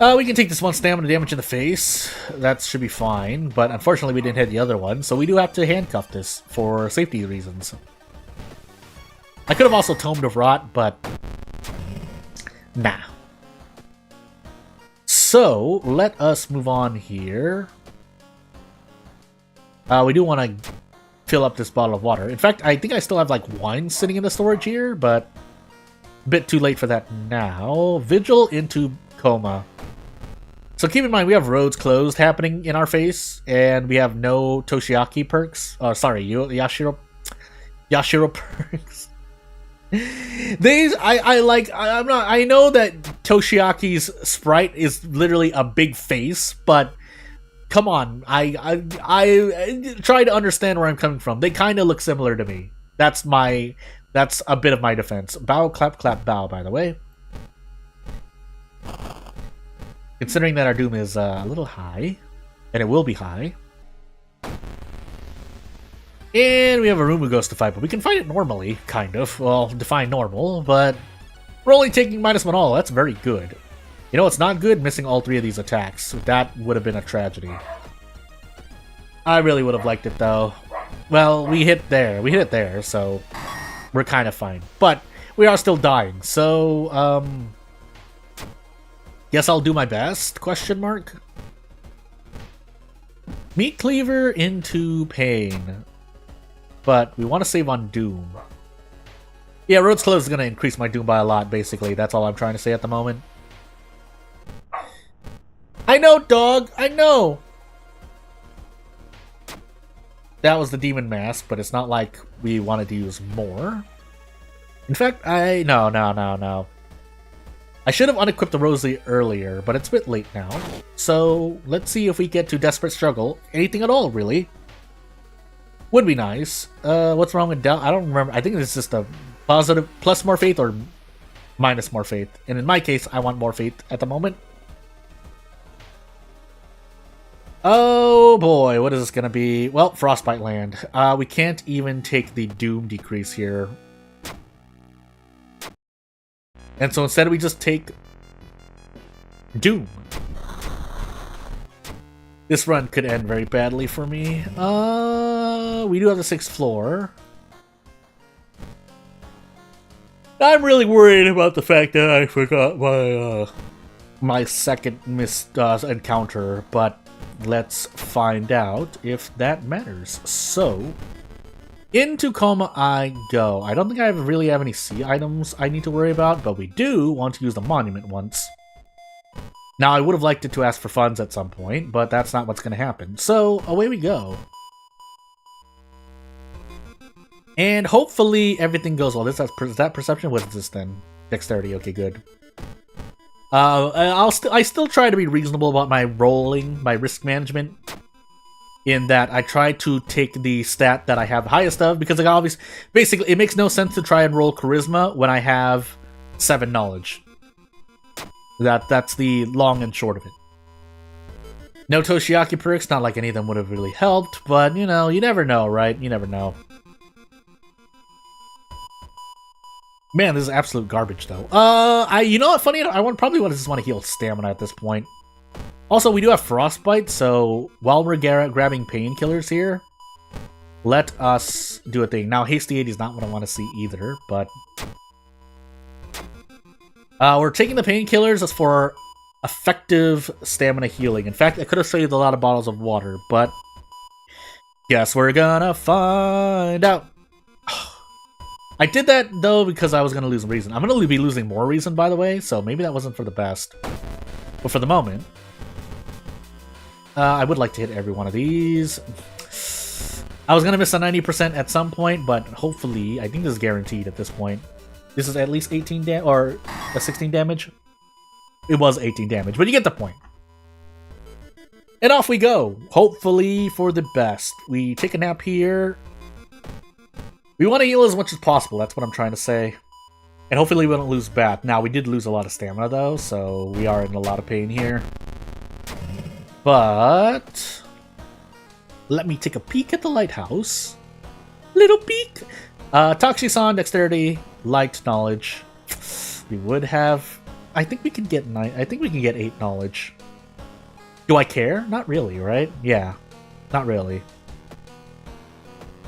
We can take this 1 stamina damage in the face. That should be fine. But unfortunately we didn't hit the other one. So we do have to handcuff this for safety reasons. I could have also Tomed of Rot, but... nah. So, let us move on here. We do want to fill up this bottle of water. In fact, I think I still have, like, wine sitting in the storage here, but a bit too late for that now. Vigil into coma. So keep in mind, we have roads closed happening in our face, and we have no Toshiaki perks. Sorry, Yashiro perks. I know that Toshiaki's sprite is literally a big face, but come on, I try to understand where I'm coming from. They kind of look similar to me. That's a bit of my defense. Bow, clap, clap, bow, by the way. Considering that our Doom is a little high, and it will be high. And we have a Rumu Ghost to fight, but we can fight it normally, kind of. Well, define normal, but we're only taking -1 all. That's very good. You know what's not good? Missing all 3 of these attacks. That would have been a tragedy. I really would have liked it, though. Well, we hit there. We hit it there, so we're kind of fine. But we are still dying, so, guess I'll do my best, question mark? Meat Cleaver into Pain. But we want to save on Doom. Yeah, Roads Closed is going to increase my Doom by a lot, basically. That's all I'm trying to say at the moment. I know, dog! I know! That was the Demon Mask, but it's not like we wanted to use more. In fact, No. I should have unequipped the Rosalie earlier, but it's a bit late now. So, let's see if we get to Desperate Struggle. Anything at all, really. Would be nice. What's wrong with doubt? I don't remember. I think it's just a positive plus more faith or minus more faith. And in my case, I want more faith at the moment. Oh boy, what is this gonna be? Well, Frostbite Land. We can't even take the Doom decrease here. And so instead we just take Doom. This run could end very badly for me. We do have the 6th floor. I'm really worried about the fact that I forgot my second missed encounter, but let's find out if that matters. So, into coma I go. I don't think I really have any C items I need to worry about, but we do want to use the monument once. Now, I would have liked it to ask for funds at some point, but that's not what's going to happen. So, away we go. And hopefully everything goes well. Is that perception? What is this then? Dexterity. Okay, good. I still try to be reasonable about my rolling, my risk management. In that I try to take the stat that I have the highest of, because like basically it makes no sense to try and roll charisma when I have 7 knowledge. That's the long and short of it. No Toshiaki perks, not like any of them would have really helped, but you know, you never know, right? You never know. Man, this is absolute garbage though. You know what, funny enough, I probably just want to heal stamina at this point. Also, we do have Frostbite, so while we're grabbing painkillers here, let us do a thing. Now, Hasty 80 is not what I want to see either, but... we're taking the painkillers as for effective stamina healing. In fact, I could have saved a lot of bottles of water, but... guess we're gonna find out. I did that, though, because I was gonna lose reason. I'm gonna be losing more reason, by the way, so maybe that wasn't for the best. But for the moment... I would like to hit every one of these. I was going to miss a 90% at some point, but hopefully, I think this is guaranteed at this point. This is at least 18 damage, or 16 damage? It was 18 damage, but you get the point. And off we go, hopefully for the best. We take a nap here. We want to heal as much as possible, that's what I'm trying to say. And hopefully we don't lose Bath. Now, we did lose a lot of stamina, though, so we are in a lot of pain here. But let me take a peek at the lighthouse. Little peek. Taxi-san, dexterity, light knowledge. We would have. I think we can get 9. I think we can get 8 knowledge. Do I care? Not really, right? Yeah, not really.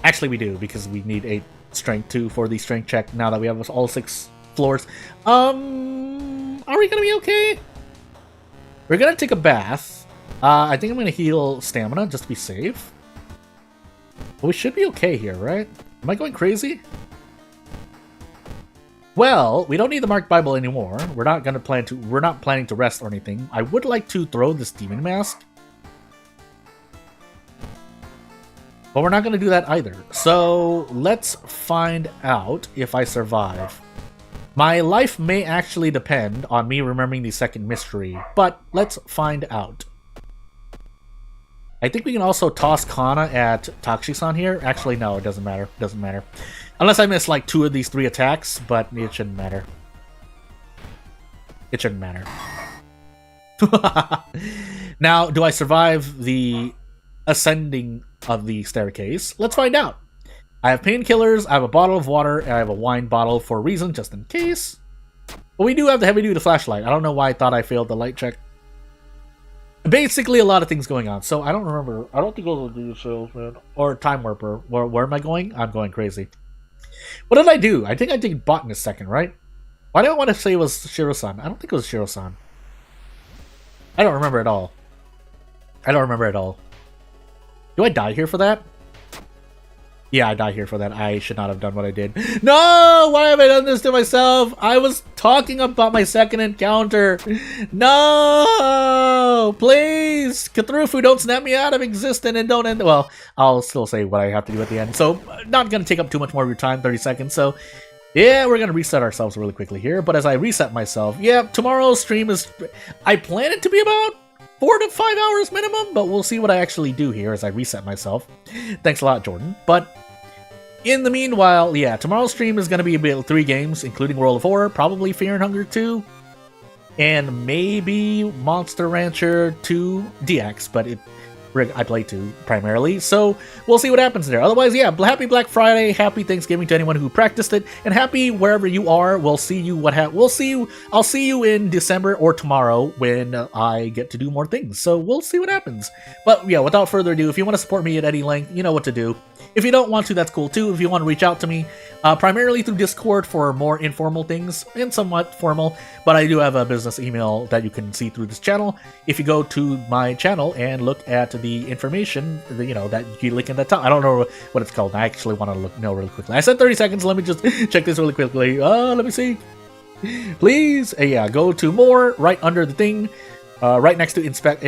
Actually, we do because we need 8 strength too for the strength check. Now that we have all 6 floors. Are we gonna be okay? We're gonna take a bath. I think I'm going to heal stamina just to be safe. But we should be okay here, right? Am I going crazy? Well, we don't need the Marked Bible anymore. We're not planning to rest or anything. I would like to throw this demon mask. But we're not going to do that either. So, let's find out if I survive. My life may actually depend on me remembering the second mystery, but let's find out. I think we can also toss Kana at Taxi-san here. Actually, no, it doesn't matter. It doesn't matter. Unless I miss like 2 of these 3 attacks, but it shouldn't matter. It shouldn't matter. Now, do I survive the ascending of the staircase? Let's find out. I have painkillers, I have a bottle of water, and I have a wine bottle for a reason, just in case. But we do have the heavy-duty flashlight. I don't know why I thought I failed the light check. Basically, a lot of things going on. So I don't remember. I don't think those are the salesman or time warper. Where am I going? I'm going crazy. What did I do? I think I did botanist second, right? Why do I want to say it was Shiro-san? I don't think it was Shiro-san. I don't remember at all. I don't remember at all. Do I die here for that? Yeah, I died here for that. I should not have done what I did. No! Why have I done this to myself? I was talking about my second encounter. No! Please! Cthulhu, don't snap me out of existence and don't end... Well, I'll still say what I have to do at the end. So, not going to take up too much more of your time, 30 seconds. So, yeah, we're going to reset ourselves really quickly here. But as I reset myself, yeah, tomorrow's stream is... I plan it to be about 4 to 5 hours minimum, but we'll see what I actually do here as I reset myself. Thanks a lot, Jordan. But... in the meanwhile, yeah, tomorrow's stream is going to be about 3 games, including World of Horror, probably Fear and Hunger 2, and maybe Monster Rancher 2 DX, but I play 2 primarily, so we'll see what happens there. Otherwise, yeah, happy Black Friday, happy Thanksgiving to anyone who practiced it, and happy wherever you are. We'll see you. I'll see you in December or tomorrow when I get to do more things. So we'll see what happens. But yeah, without further ado, if you want to support me at any length, you know what to do. If you don't want to, that's cool too. If you want to reach out to me, primarily through Discord for more informal things and somewhat formal, but I do have a business email that you can see through this channel. If you go to my channel and look at the information, that you link in the top. I don't know what it's called. I actually want to know really quickly. I said 30 seconds. Let me just check this really quickly. Let me see. Please, yeah, go to more right under the thing. Right next to inspect,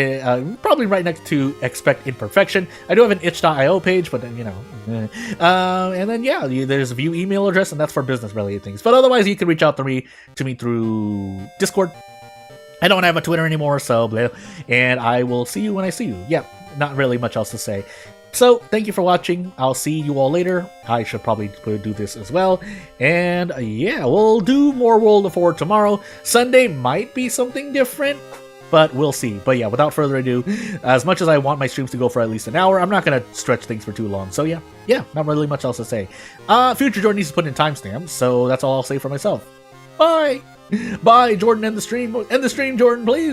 probably right next to expect imperfection. I do have an itch.io page, but then, and then yeah, there's a view email address, and that's for business related things. But otherwise, you can reach out to me through Discord. I don't have a Twitter anymore, so blah, and I will see you when I see you. Yeah, not really much else to say. So, thank you for watching. I'll see you all later. I should probably do this as well. And yeah, we'll do more World of War tomorrow. Sunday might be something different, but we'll see. But yeah, without further ado, as much as I want my streams to go for at least an hour, I'm not going to stretch things for too long. So yeah, not really much else to say. Future Jordan needs to put in timestamps, so that's all I'll say for myself. Bye! Bye, Jordan, end the stream. End the stream, Jordan, please!